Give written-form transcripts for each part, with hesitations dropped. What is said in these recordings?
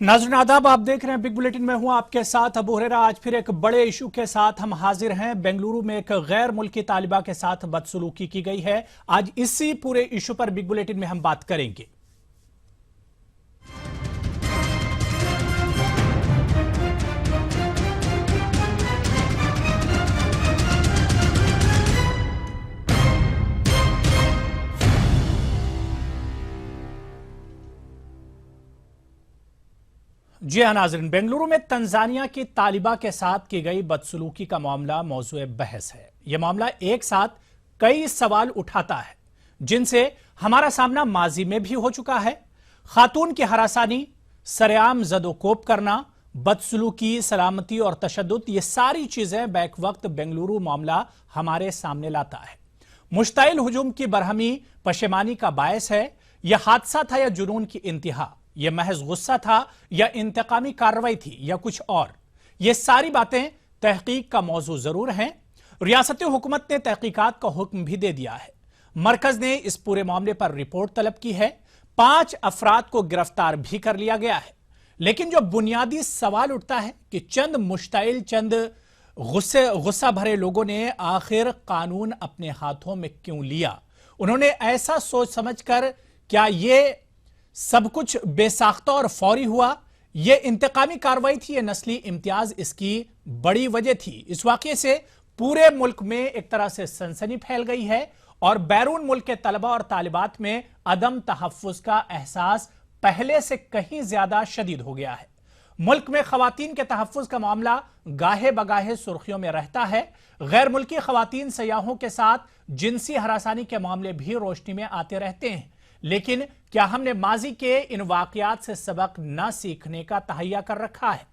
नाज़रीन आदाब, आप देख रहे हैं बिग बुलेटिन में हूं आपके साथ अबू हुरैरा। आज फिर एक बड़े इशू के साथ हम हाजिर हैं। बेंगलुरु में एक गैर मुल्की तालिबा के साथ बदसलूकी की गई है। आज इसी पूरे इशू पर बिग बुलेटिन में हम बात करेंगे। जी हाँ नाज़रीन, बेंगलुरु में तंजानिया की तालिबा के साथ की गई बदसलूकी का मामला मौजूए बहस है। यह मामला एक साथ कई सवाल उठाता है जिनसे हमारा सामना माजी में भी हो चुका है। खातून की हरासानी, सरेआम जदोकोब करना, बदसलूकी, सलामती और तशद्दुद, ये सारी चीजें बैक वक्त बेंगलुरु मामला हमारे सामने लाता है। मुश्ताइल हुजूम की बरहमी पशेमानी का बायस है। यह हादसा था या जुनून की इंतहा, यह महज गुस्सा था या इंतकामी कार्रवाई थी या कुछ और, ये सारी बातें तहकीक का मौजू जरूर हैं। रियासती हुकूमत ने तहकीकात का हुक्म भी दे दिया है। मरकज ने इस पूरे मामले पर रिपोर्ट तलब की है। 5 अफराद को गिरफ्तार भी कर लिया गया है। लेकिन जो बुनियादी सवाल उठता है कि चंद मुश्ताइल, चंद गुस्सा भरे लोगों ने आखिर कानून अपने हाथों में क्यों लिया? उन्होंने ऐसा सोच समझकर, क्या यह सब कुछ बेसाख्ता और फौरी हुआ? यह इंतकामी कार्रवाई थी, यह नस्ली इम्तियाज इसकी बड़ी वजह थी। इस वाकये से पूरे मुल्क में एक तरह से सनसनी फैल गई है और बैरून मुल्क के तलबा और तालिबात में अदम तहफ्फुज का एहसास पहले से कहीं ज्यादा शदीद हो गया है। मुल्क में खवातीन के तहफ्फुज का मामला गाहे बगाहे सुर्खियों में रहता है। गैर मुल्की खवातीन सयाहों के साथ जिनसी हरासानी के मामले भी रोशनी में आते रहते हैं। लेकिन क्या हमने माजी के इन वाकयात से सबक ना सीखने का तहैया कर रखा है?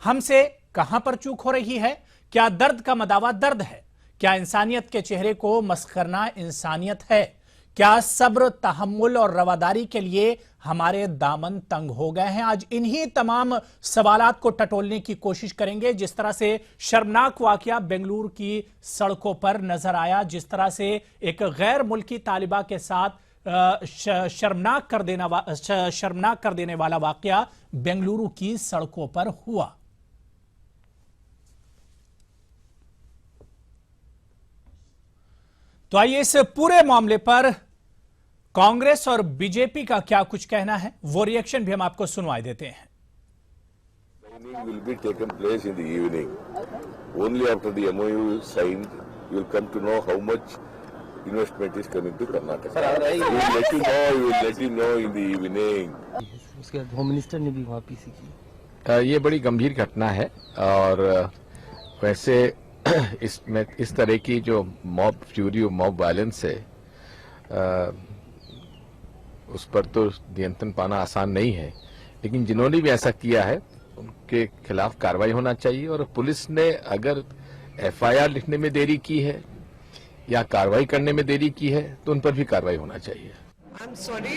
हमसे कहां पर चूक हो रही है? क्या दर्द का मदावा दर्द है? क्या इंसानियत के चेहरे को मस्ख करना इंसानियत है? क्या सब्र, तहम्मुल और रवादारी के लिए हमारे दामन तंग हो गए हैं? आज इन्हीं तमाम सवालात को टटोलने की कोशिश करेंगे। जिस तरह से शर्मनाक वाकया बेंगलुरु की सड़कों पर नजर आया, जिस तरह से एक गैर मुल्की तालिबा के साथ शर्मनाक कर देने वाला वाकया बेंगलुरु की सड़कों पर हुआ। तो आइए इस पूरे मामले पर कांग्रेस और बीजेपी का क्या कुछ कहना है, वो रिएक्शन भी हम आपको सुनवाई देते हैं। Will be taken place in the evening. Only after the MOU is signed, you will come to know how much investment is coming to Karnataka. We will let you know in the evening. उसके बाद home minister ने भी वहाँ PC की। ये बड़ी गंभीर घटना है और वैसे इसमें इस तरह की जो मॉब फ्यूरी और मॉब वायलेंस है, उस पर तो नियंत्रण पाना आसान नहीं है। लेकिन जिन्होंने भी ऐसा किया है उनके खिलाफ कार्रवाई होना चाहिए। और पुलिस ने अगर FIR लिखने में देरी की है या कार्रवाई करने में देरी की है तो उन पर भी कार्रवाई होना चाहिए। I'm sorry,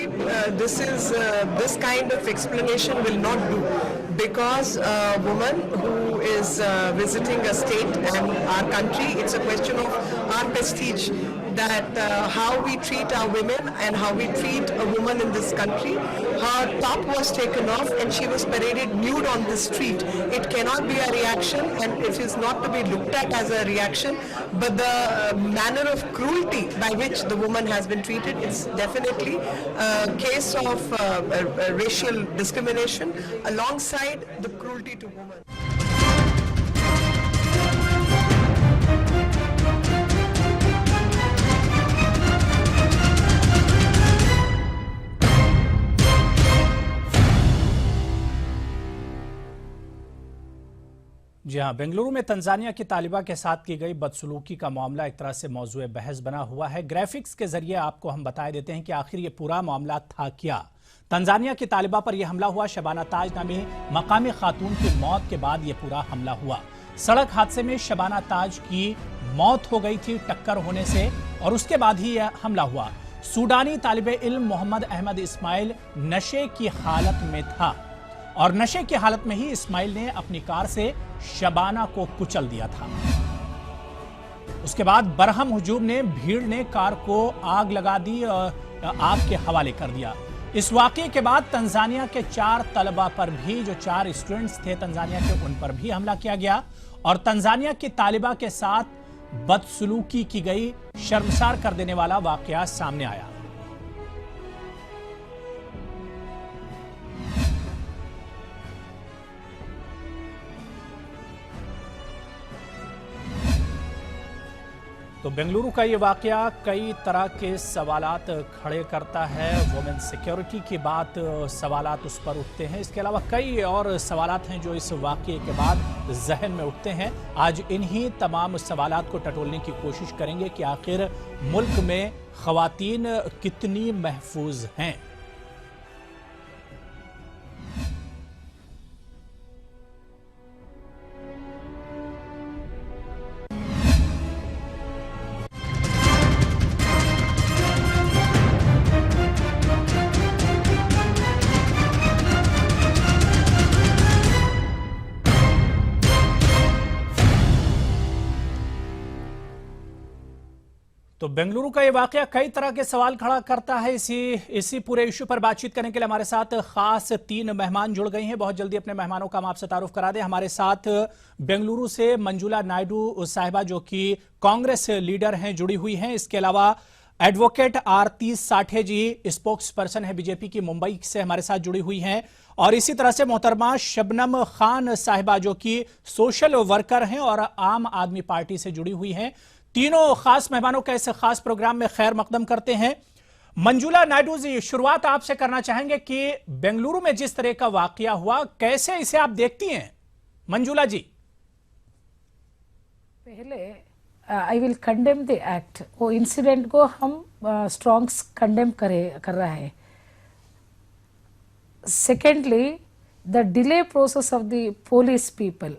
this kind of explanation will not do, because a woman who is visiting a state and our country, it's a question of our prestige, that how we treat our women and how we treat a woman in this country. Her top was taken off and she was paraded nude on the street. It cannot be a reaction and it is not to be looked at as a reaction, but the manner of cruelty by which the woman has been treated is definitely a case of racial discrimination alongside the cruelty to women. जी हाँ, बेंगलुरु में Tanzania की तालिबा के साथ की गई बदसलूकी का मामला एक तरह से मौजूए बहस बना हुआ है। ग्राफिक्स के जरिए आपको हम बता देते हैं कि आखिर ये पूरा मामला था क्या। तंजानिया की तालिबा पर यह हमला हुआ। शबाना ताज नामी मकामी खातून की मौत के बाद यह पूरा हमला हुआ। सड़क हादसे में शबाना ताज की मौत हो गई थी टक्कर होने से, और उसके बाद ही यह हमला हुआ। सूडानी तालिबे इल्म मोहम्मद अहमद इस्माइल नशे की हालत में था और नशे की हालत में ही इस्माइल ने अपनी कार से शबाना को कुचल दिया था। उसके बाद बरहम हुजूम ने, भीड़ ने कार को आग लगा दी और आग के हवाले कर दिया। इस वाकये के बाद तंजानिया के 4 तलबा पर भी, जो 4 स्टूडेंट्स थे तंजानिया के, उन पर भी हमला किया गया और तंजानिया की तालिबा के साथ बदसलूकी की गई। शर्मसार कर देने वाला वाकया सामने आया। तो बेंगलुरु का ये वाकया कई तरह के सवालात खड़े करता है। वुमेन सिक्योरिटी की बात, सवालात उस पर उठते हैं। इसके अलावा कई और सवालात हैं जो इस वाकये के बाद जहन में उठते हैं। आज इन्हीं तमाम सवालात को टटोलने की कोशिश करेंगे कि आखिर मुल्क में ख्वातीन कितनी महफूज हैं। तो बेंगलुरु का ये वाकया कई तरह के सवाल खड़ा करता है। इसी पूरे इश्यू पर बातचीत करने के लिए हमारे साथ खास 3 मेहमान जुड़ गए हैं। बहुत जल्दी अपने मेहमानों का हम आपसे तारुफ करा दें। हमारे साथ बेंगलुरु से मंजुला नायडू साहिबा, जो कि कांग्रेस लीडर हैं, जुड़ी हुई हैं। इसके अलावा एडवोकेट आरती साठे जी, स्पोक्स पर्सन है बीजेपी की, मुंबई से हमारे साथ जुड़ी हुई हैं। और इसी तरह से मोहतरमा शबनम खान साहिबा, जो कि सोशल वर्कर हैं और आम आदमी पार्टी से जुड़ी हुई हैं। तीनों खास मेहमानों का इस खास प्रोग्राम में खैर मकदम करते हैं। मंजुला नायडू जी, शुरुआत आपसे करना चाहेंगे कि बेंगलुरु में जिस तरह का वाकया हुआ, कैसे इसे आप देखती हैं? मंजुला जी। पहले I will condemn the act. वो इंसिडेंट को हम स्ट्रॉन्ग कंडेम कर रहा है। Secondly, the delay process of the police people,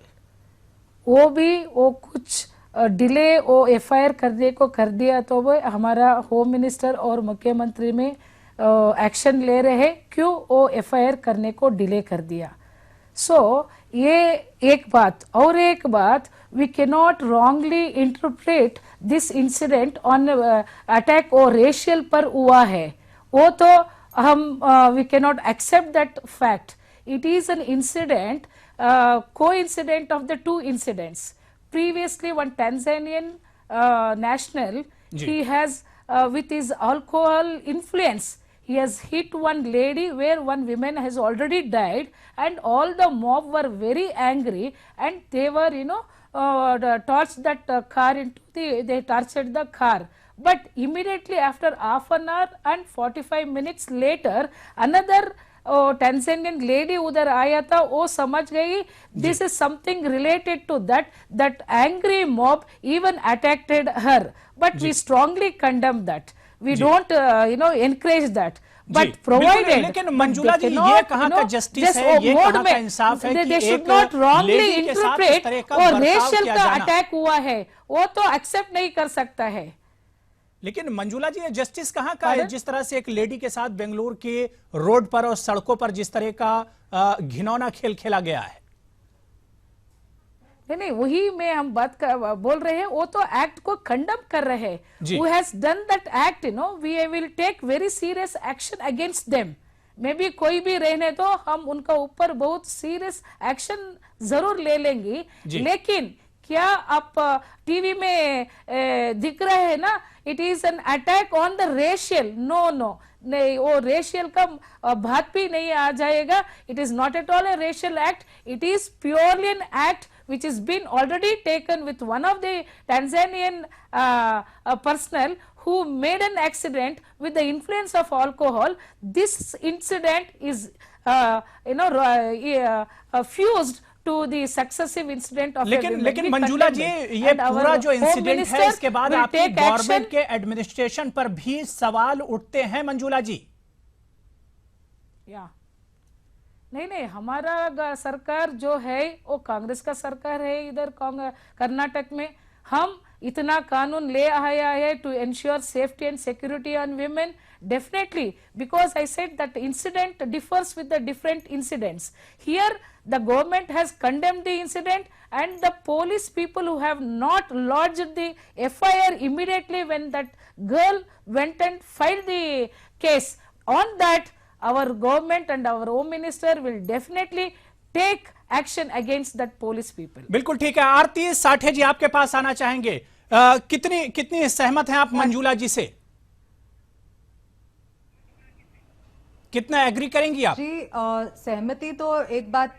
वो कुछ डिले वो एफआईआर करने को कर दिया, तो वो हमारा होम मिनिस्टर और मुख्यमंत्री में एक्शन ले रहे हैं। क्यों वो एफआईआर करने को डिले कर दिया? ये एक बात। और एक बात, we can not wrongly interpret this incident on attack और रेशियल पर हुआ है। वो तो हम we can not accept that fact. It is an incident, coincident of the 2 incidents. Previously, one Tanzanian national, he has with his alcohol influence, he has hit one lady where one woman has already died, and all the mob were very angry, and they were torched that car they tortured the car. But immediately after half an hour and 45 minutes later, another Tanzanian lady उधर आया था, वो समझ गई this is something related to that angry mob even attacked her. But we strongly condemn that. We don't encourage that. But provided, लेकिन मंजुला जी, ये कहाँ का जस्टिस है, ये कहाँ का इंसाफ है कि एक लेडी के साथ इस तरह का और बर्ताव रेशियल किया का जाना? अटैक हुआ है, वो तो एक्सेप्ट नहीं कर सकता है। लेकिन मंजुला जी, ये जस्टिस कहाँ का है? जिस तरह से एक लेडी के साथ बेंगलुरु के रोड पर और सड़कों पर जिस तरह का घिनौना खेल खेला गया है। नहीं, वही में हम बोल रहे हैं। वो तो एक्ट को कंडम कर रहे हैं। Who has done that act, we will take very serious action against them. मे भी कोई भी रहने तो हम उनका ऊपर बहुत सीरियस एक्शन जरूर ले लेंगे। लेकिन क्या आप टीवी में दिख रहे हैं ना, it is an attack on the racial. No नहीं, वो रेशियल का बात भी नहीं आ जाएगा। It is not at all a racial act, it is purely an act which has been already taken with one of the Tanzanian personnel who made an accident with the influence of alcohol. This incident is fused to the successive incident of लेकिन मंजुला जी, ये पूरा जो incident है, इसके बाद आपकी government के administration पर भी सवाल उठते हैं मंजुला जी। नहीं, हमारा सरकार जो है वो कांग्रेस का सरकार है। इधर कर्नाटक में हम इतना कानून ले आया है to ensure safety and security on women. Definitely, because I said that incident differs with the different incidents. Here the government has condemned the incident and the police people who have not lodged the FIR immediately when that girl went and filed the case. On that, our government and our home minister will definitely take action against that police people. बिल्कुल ठीक है। आरती साठे जी आपके पास आना चाहेंगे। कितनी सहमत हैं आप मंजूला जी से? कितना एग्री करेंगी आप? जी सहमति तो एक बात,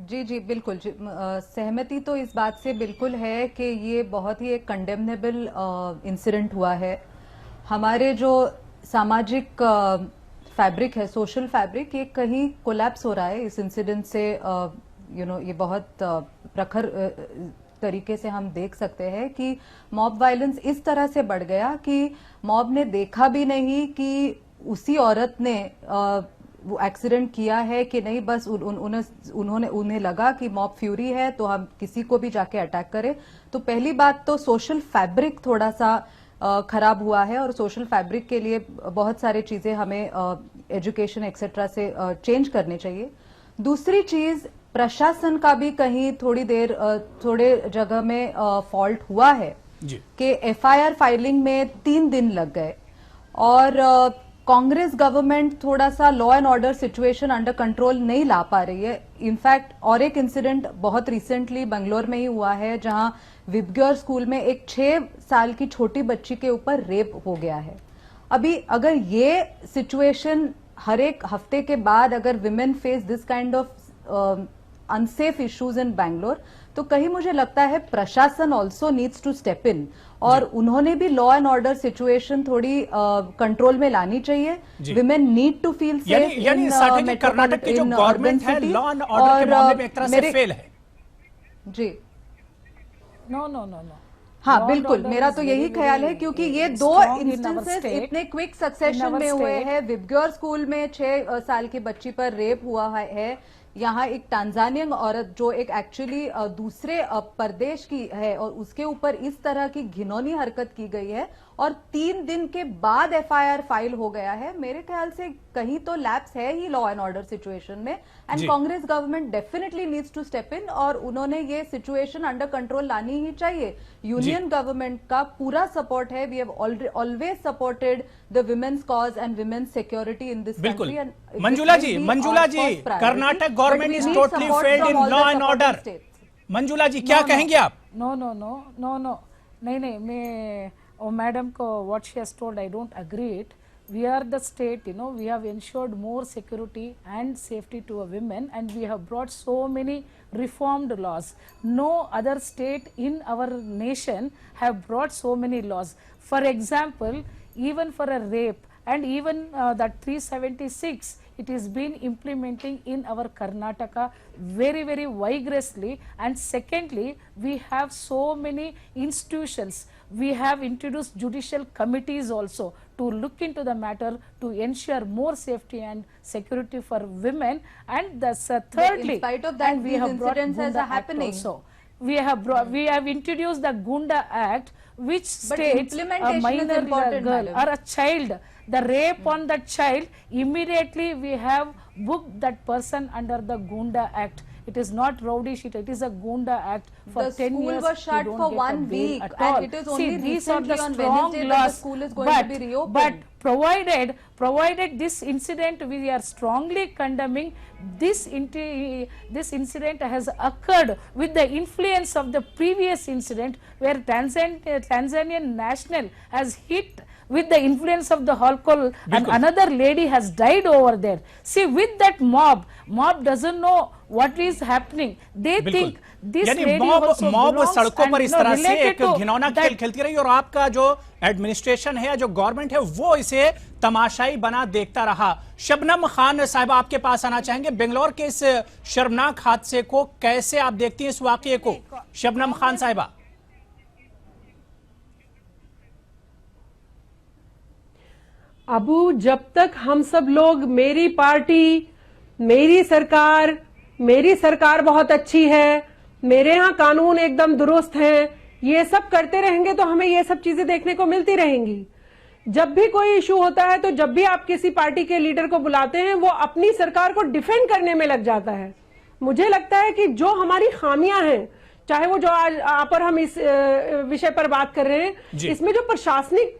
जी बिल्कुल जी, सहमति तो इस बात से बिल्कुल है कि ये बहुत ही एक कंडेमनेबल इंसिडेंट हुआ है। हमारे जो सामाजिक फैब्रिक है, सोशल फैब्रिक, ये कहीं कोलैप्स हो रहा है इस इंसिडेंट से। ये बहुत प्रखर तरीके से हम देख सकते हैं कि मॉब वायलेंस इस तरह से बढ़ गया कि मॉब ने देखा भी नहीं कि उसी औरत ने वो एक्सीडेंट किया है कि नहीं, बस उन्हें लगा कि मॉब फ्यूरी है तो हम किसी को भी जाके अटैक करें। तो पहली बात तो सोशल फैब्रिक थोड़ा सा खराब हुआ है और सोशल फैब्रिक के लिए बहुत सारी चीजें हमें एजुकेशन एक्सेट्रा से चेंज करनी चाहिए। दूसरी चीज, प्रशासन का भी कहीं थोड़े जगह में फॉल्ट हुआ है कि एफआईआर फाइलिंग में 3 दिन लग गए और कांग्रेस गवर्नमेंट थोड़ा सा law and order situation under control नहीं ला पा रही है। इनफैक्ट और एक इंसिडेंट बहुत रिसेंटली बंगलोर में ही हुआ है जहां विबग्योर स्कूल में एक 6 साल की छोटी बच्ची के ऊपर रेप हो गया है। अभी अगर ये सिचुएशन हर एक हफ्ते के बाद अगर women face this kind of unsafe issues in Bangalore, तो कहीं मुझे लगता है प्रशासन also needs to step in और उन्होंने भी लॉ एंड ऑर्डर सिचुएशन थोड़ी कंट्रोल में लानी चाहिए। Women need to feel safe. यानी कर्नाटक की जो गवर्नमेंट है लॉ एंड ऑर्डर के मामले में एक तरह से फेल है। जी नो हाँ बिल्कुल, मेरा तो यही ख्याल है क्योंकि ये 2 इंस्टेंसेस इतने क्विक सक्सेशन में हुए हैं। विबग्योर स्कूल में 6 साल की बच्ची पर रेप हुआ है। यहाँ एक टांजानियन औरत जो एक एक्चुअली दूसरे प्रदेश की है और उसके ऊपर इस तरह की घिनौनी हरकत की गई है और 3 दिन के बाद एफआईआर फाइल हो गया है। मेरे ख्याल से कहीं तो लैप्स है ही लॉ एंड ऑर्डर सिचुएशन में and Congress government definitely needs to step in और उन्होंने ये सिचुएशन अंडर कंट्रोल लानी ही चाहिए। यूनियन गवर्नमेंट का पूरा सपोर्ट है। We have always supported the women's cause and women's security in this country. Manjula ji, Karnataka government is totally failed in law and order. Manjula ji क्या कहेंगे आप? नो नहीं मैं मैडम को what she has told, I don't agree it. We are the state, we have ensured more security and safety to a women and we have brought so many reformed laws. No other state in our nation have brought so many laws. For example, even for a rape and even that 376, it is been implementing in our Karnataka very vigorously. And secondly, we have so many institutions. We have introduced judicial committees also to look into the matter to ensure more safety and security for women. And that's thirdly, in spite of that, and we these have brought incidents Gunda are happening. Act also. We have introduced the Gunda Act, which states a minor girl or a child, the rape on that child, immediately we have booked that person under the Gunda Act. It is not rowdy sheet, it is a Gunda Act. For the 10 years, school was shut for 1 week and it is only recently on Wednesday that the school is going to be reopened. But provided this incident, we are strongly condemning this incident has occurred with the influence of the previous incident where Tanzanian national has hit with the influence of the alcohol and another lady has died over there. See, with that mob doesn't know what is happening. They think this lady also mob सड़कों पर इस तरह से एक related to घिनौना that खेल खेलती रही और आपका जो एडमिनिस्ट्रेशन है, जो गवर्नमेंट है, वो इसे तमाशाई बना देखता रहा। शबनम खान साहिबा आपके पास आना चाहेंगे। बेंगलोर के इस शर्मनाक हादसे को कैसे आप देखती हैं, इस वाकये को? शबनम खान साहिबा। अबू, जब तक हम सब लोग मेरी पार्टी, मेरी सरकार बहुत अच्छी है, मेरे यहाँ कानून एकदम दुरुस्त हैं, ये सब करते रहेंगे तो हमें ये सब चीजें देखने को मिलती रहेंगी। जब भी कोई इशू होता है तो जब भी आप किसी पार्टी के लीडर को बुलाते हैं वो अपनी सरकार को डिफेंड करने में लग जाता है। मुझे लगता है कि जो हमारी खामियां हैं, चाहे वो जो आज आप और हम इस विषय पर बात कर रहे हैं, इसमें जो प्रशासनिक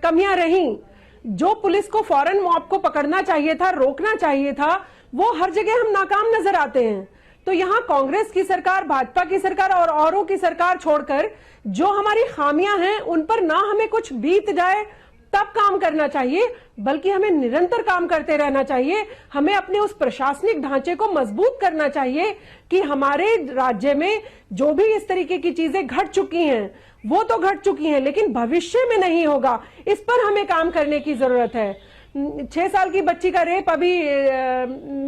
कमियां रहीं, जो पुलिस को फौरन मॉब को पकड़ना चाहिए था, रोकना चाहिए था, वो हर जगह हम नाकाम नजर आते हैं। तो यहाँ कांग्रेस की सरकार, भाजपा की सरकार और औरों की सरकार छोड़कर जो हमारी खामियां हैं उन पर ना हमें कुछ बीत जाए तब काम करना चाहिए, बल्कि हमें निरंतर काम करते रहना चाहिए। हमें अपने उस प्रशासनिक ढांचे को मजबूत करना चाहिए कि हमारे राज्य में जो भी इस तरीके की चीजें घट चुकी हैं वो तो घट चुकी हैं, लेकिन भविष्य में नहीं होगा, इस पर हमें काम करने की जरूरत है। 6 साल की बच्ची का रेप अभी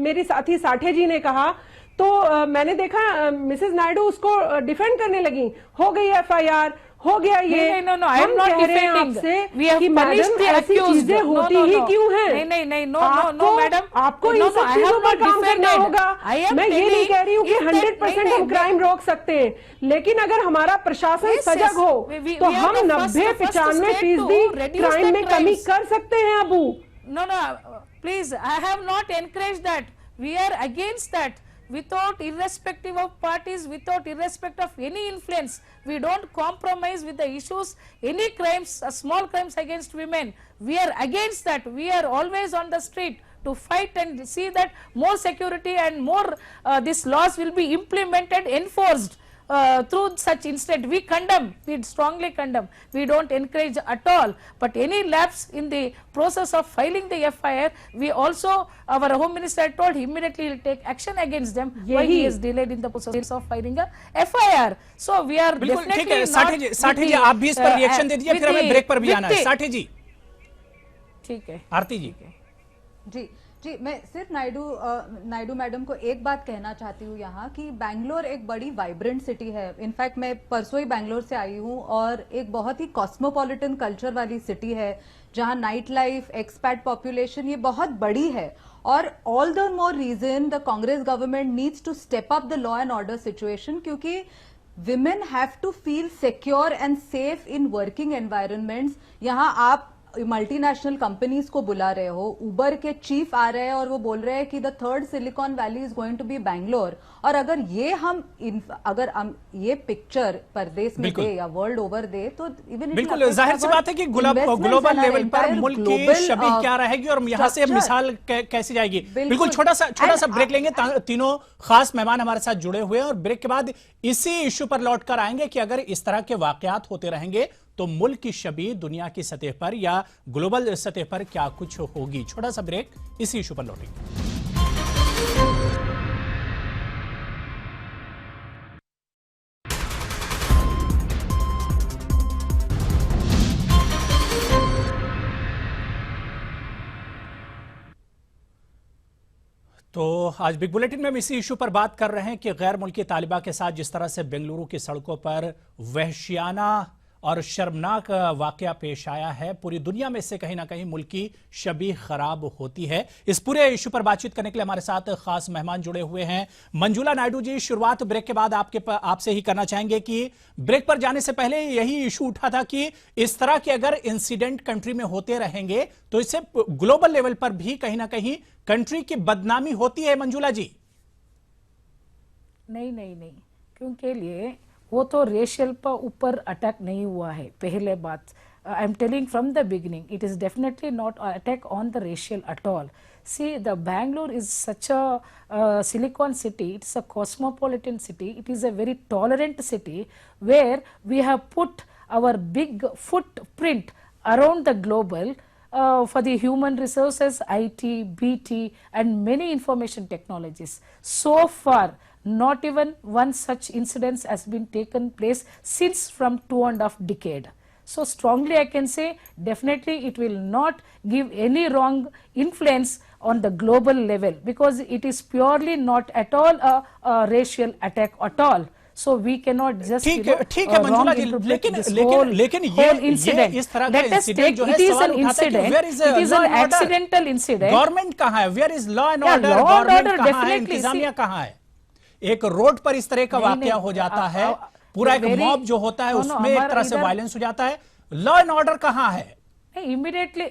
मेरी साथी साठे जी ने कहा, तो मैंने देखा मिसेस नायडू उसको डिफेंड करने लगी, हो गई FIR, हो गया ये। No, I am not defending. We have punished the ऐसी accused. चीजें होती ही क्यों हैं? नहीं, no, madam. आपको इन सब चीजों पर काम करना होगा। मैं ये नहीं कह रही हूँ कि 100% हम क्राइम रोक सकते हैं, लेकिन अगर हमारा प्रशासन सजग हो तो हम 90-95% क्राइम में कमी कर सकते हैं। Abu No, please, I have not encouraged that. We are against that. Without irrespective of parties, without irrespective of any influence, we don't compromise with the issues. Any crimes, small crimes against women, we are against that. We are always on the street to fight and see that more security and more these laws will be implemented, enforced through such incident. We condemn, we strongly condemn. We don't encourage at all. But any lapse in the process of filing the FIR, we also, our Home Minister told immediately will take action against them. Why he is delayed in the process of filing a FIR. So we are बिल्कुल ठीक definitely है। not Sathe जी आप भी इस पर reaction दे दीजिए, फिर हमें ब्रेक पर भी आना है। साठे जी, ठीक है आरती जी। जी, मैं सिर्फ नायडू मैडम को एक बात कहना चाहती हूँ यहाँ कि बैंगलोर एक बड़ी वाइब्रेंट सिटी है। इनफैक्ट मैं परसों ही बैंगलोर से आई हूँ और एक बहुत ही कॉस्मोपॉलिटन कल्चर वाली सिटी है, जहाँ नाइट लाइफ, एक्सपैट पॉपुलेशन ये बहुत बड़ी है। और all the more reason the Congress government needs to step up the law and order situation, क्योंकि women have to feel secure and safe in working environments। यहाँ आप मल्टीनेशनल कंपनीज को बुला रहे हो, उबर के चीफ आ रहे हैं और वो बोल रहे हैं कि the third Silicon Valley is going to be Bangalore. और अगर हम ये पिक्चर परदेश में दे या वर्ल्ड ओवर दे तो इवन बिल्कुल जाहिर सी बात है कि ग्लोबल लेवल पर मुल्क की छवि क्या रहेगी और यहाँ से मिसाल कैसी जाएगी। बिल्कुल छोटा सा ब्रेक लेंगे। तीनों खास मेहमान हमारे साथ जुड़े हुए हैं और ब्रेक के बाद इसी इश्यू पर लौटकर आएंगे कि अगर इस तरह के वाकयात होते रहेंगे तो मुल्क की छवि दुनिया की सतह पर या ग्लोबल सतह पर क्या कुछ होगी। छोटा सा ब्रेक, इसी इशू पर लौटेंगे। तो आज बिग बुलेटिन में हम इसी इशू पर बात कर रहे हैं कि गैर मुल्की तालिबा के साथ जिस तरह से बेंगलुरु की सड़कों पर वहशियाना और शर्मनाक वाकया पेश आया है, पूरी दुनिया में इससे कहीं ना कहीं मुल्क की छवि खराब होती है। इस पूरे इशू पर बातचीत करने के लिए हमारे साथ खास मेहमान जुड़े हुए हैं। मंजुला नायडू जी, शुरुआत ब्रेक के बाद आपसे ही करना चाहेंगे कि ब्रेक पर जाने से पहले यही इशू उठा था कि इस तरह के अगर इंसिडेंट कंट्री में होते रहेंगे तो इससे ग्लोबल लेवल पर भी कहीं ना कहीं कंट्री की बदनामी होती है। मंजुला जी, नहीं, क्योंकि लिए वो तो रेशियल पर ऊपर अटैक नहीं हुआ है। पहले बात I am telling from the beginning, it is definitely not attack on the racial at all. See, the Bangalore is such a silicon city, it's a cosmopolitan city, it is a very tolerant city where we have put our big footprint around the global for the human resources, IT, BT and many information technologies. So far, not even one such incident has been taken place since from 2.5 decades. So strongly I can say definitely it will not give any wrong influence on the global level because it is purely not at all a racial attack at all. So we cannot just ठीक है मंजुला जी, लेकिन ये इस तरह का incident जो है सवाल उठाता है कि where is it is an accidental incident. Government कहाँ है? Where is law and order? Government कहाँ है? इंतजामिया कहाँ है? एक रोड पर इस तरह का वाकया हो जाता है, पूरा एक मॉब जो होता है उसमें एक तरह से वायलेंस हो जाता है, लॉ एंड ऑर्डर कहाँ है? Immediately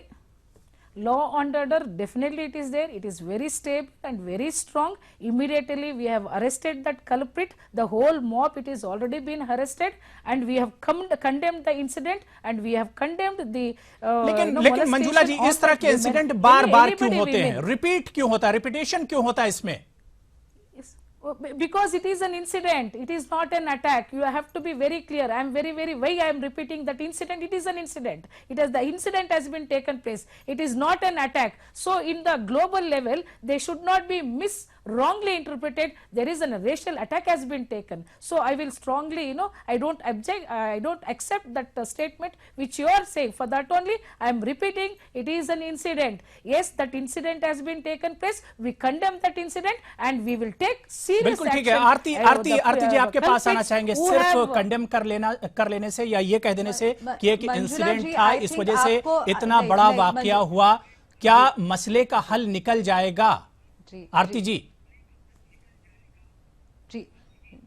Law and order, definitely it is there. It is very stable and very strong. Immediately we have arrested that culprit. The whole mob, it is already been arrested, and we have condemned the incident, and we have condemned the लेकिन मंजुला जी, इस तरह के incident बार बार क्यों होते हैं? Repeat क्यों होता है? रिपीटेशन क्यों होता है इसमें? Because it is an incident, it is not an attack. You have to be very clear. I am very why I am repeating that incident. It is an incident. The incident has been taken place. It is not an attack. So in the global level, they should not be wrongly interpreted. There is a racial attack has been taken. So I will strongly, I don't accept that statement which you are saying. For that only I am repeating, it is an incident. Yes, that incident has been taken place. We condemn that incident and we will take serious बिल्कुल ठीक है। action. आरती जी आपके पास आना चाहेंगे। सिर्फ condemn कर लेने से या ये कह देने से कि एक इंसिडेंट था, इस वजह से इतना बड़ा वाकया हुआ, क्या मसले का हल निकल जाएगा? आरती जी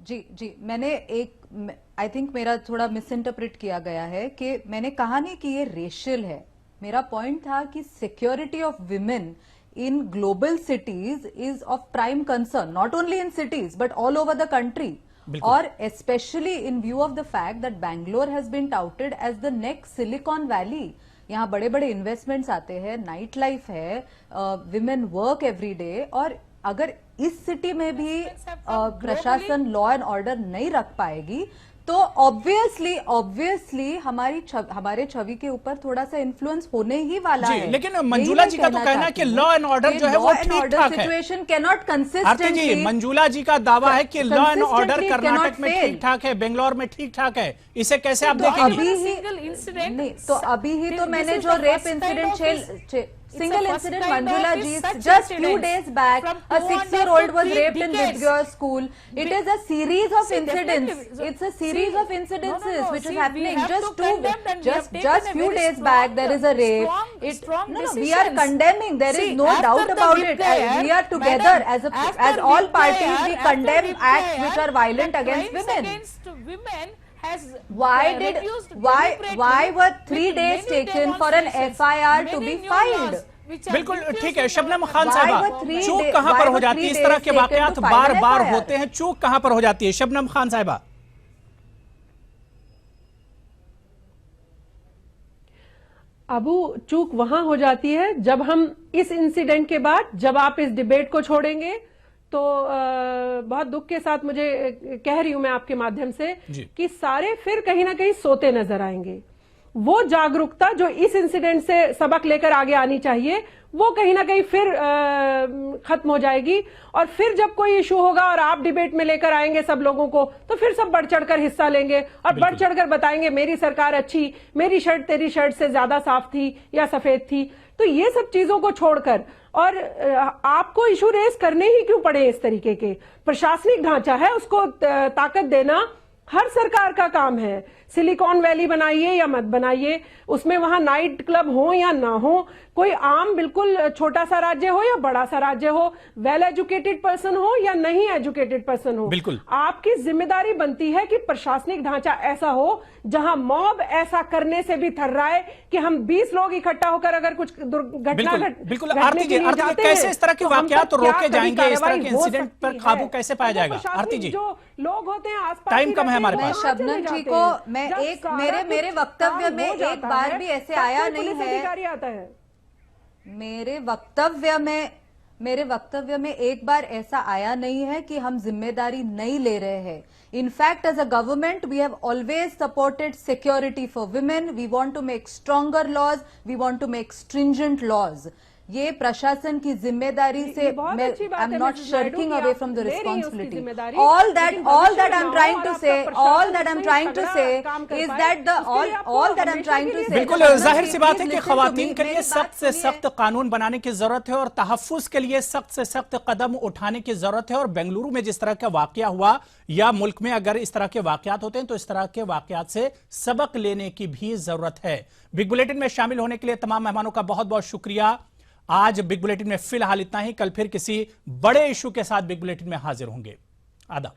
जी मैंने आई थिंक मेरा थोड़ा मिस इंटरप्रेट किया गया है कि मैंने कहा नहीं कि ये रेशियल है। मेरा पॉइंट था कि security of women in global cities is of prime concern, not only in cities but all over the country, or especially in view of the fact that Bangalore has been touted as the next Silicon Valley. यहाँ बड़े बड़े investments आते हैं, night life है, women work every day, और अगर इस city में भी प्रशासन लॉ एंड ऑर्डर नहीं रख पाएगी तो ऑब्वियसली हमारे छवि के ऊपर थोड़ा सा इन्फ्लुएंस होने ही वाला है। लेकिन मंजुला जी का तो कहना है कि लॉ एंड ऑर्डर जो है वो ठीक ठाक है। Situation can not consist. Aarti ji, Manjula ji का दावा है कि लॉ एंड ऑर्डर कर्नाटक में ठीक ठाक है, बेंगलोर में ठीक ठाक है, इसे कैसे आप देखेंगे? तो अभी ही तो मैंने जो rape incident single incident, Manjula ji, just few days back, a 6-year-old was raped in Vidgya school. It is a series of incidents. It's a series of incidences which is happening. Just few days back, there is a rape. We are condemning. There is no doubt about it. We are together as all parties. We condemn acts which are violent against women. Why were 3 days taken for an FIR to be filed? बिल्कुल ठीक है। शबनम खान साहिबा, चूक कहां पर हो जाती है? इस तरह के वाकयात बार बार होते हैं, चूक कहां पर हो जाती है? शबनम खान साहिबा, अबू, चूक वहां हो जाती है जब हम इस इंसिडेंट के बाद, जब आप इस डिबेट को छोड़ेंगे तो बहुत दुख के साथ मुझे कह रही हूं मैं आपके माध्यम से कि सारे फिर कहीं ना कहीं सोते नजर आएंगे। वो जागरूकता जो इस इंसिडेंट से सबक लेकर आगे आनी चाहिए वो कहीं ना कहीं फिर खत्म हो जाएगी, और फिर जब कोई इशू होगा और आप डिबेट में लेकर आएंगे सब लोगों को, तो फिर सब बढ़ चढ़कर हिस्सा लेंगे और बढ़ चढ़कर बताएंगे मेरी सरकार अच्छी, मेरी शर्ट तेरी शर्ट से ज्यादा साफ थी या सफेद थी। तो ये सब चीजों को छोड़कर, और आपको इशू रेस करने ही क्यों पड़े इस तरीके के? प्रशासनिक ढांचा है, उसको ताकत देना हर सरकार का काम है। सिलिकॉन वैली बनाइए या मत बनाइए, उसमें वहां नाइट क्लब हो या ना हो, कोई आम बिल्कुल छोटा सा राज्य हो या बड़ा सा राज्य हो, वेल एजुकेटेड पर्सन हो या नहीं एजुकेटेड पर्सन हो, बिल्कुल आपकी जिम्मेदारी बनती है कि प्रशासनिक ढांचा ऐसा हो जहां मॉब ऐसा करने से भी थर्राए कि हम 20 लोग इकट्ठा होकर अगर कुछ घटना बिल्कुल आरती जी, कैसे इस तरह के वाकयात तो रोके जाएंगे? इस तरह के इंसिडेंट पर काबू कैसे पाया जाएगा? आरती जी, जो लोग होते हैं आसपास, टाइम कम है हमारे पास। शबनम जी को मैं मेरे वक्तव्य में एक बार भी ऐसे आया नहीं है, मेरे वक्तव्य में एक बार ऐसा आया नहीं है कि हम जिम्मेदारी नहीं ले रहे हैं। In fact as a government we have always supported security for women. We want to make stronger laws, we want to make stringent laws. ये प्रशासन की जिम्मेदारी से, I am not shirking away from the responsibility. All that I am trying to say is that बिल्कुल जाहिर सी बात है कि खवातीन के लिए सख्त से सख्त कानून बनाने की जरूरत है और तहफ्फुज के लिए सख्त से सख्त कदम उठाने की जरूरत है। और बेंगलुरु में जिस तरह का वाकया हुआ, या मुल्क में अगर इस तरह के वाकयात होते हैं तो इस तरह के वाकयात से सबक लेने की भी जरूरत है। बिग बुलेटिन में शामिल होने के लिए तमाम मेहमानों का बहुत बहुत शुक्रिया। आज बिग बुलेटिन में फिलहाल इतना ही, कल फिर किसी बड़े इशू के साथ बिग बुलेटिन में हाजिर होंगे। आदाब।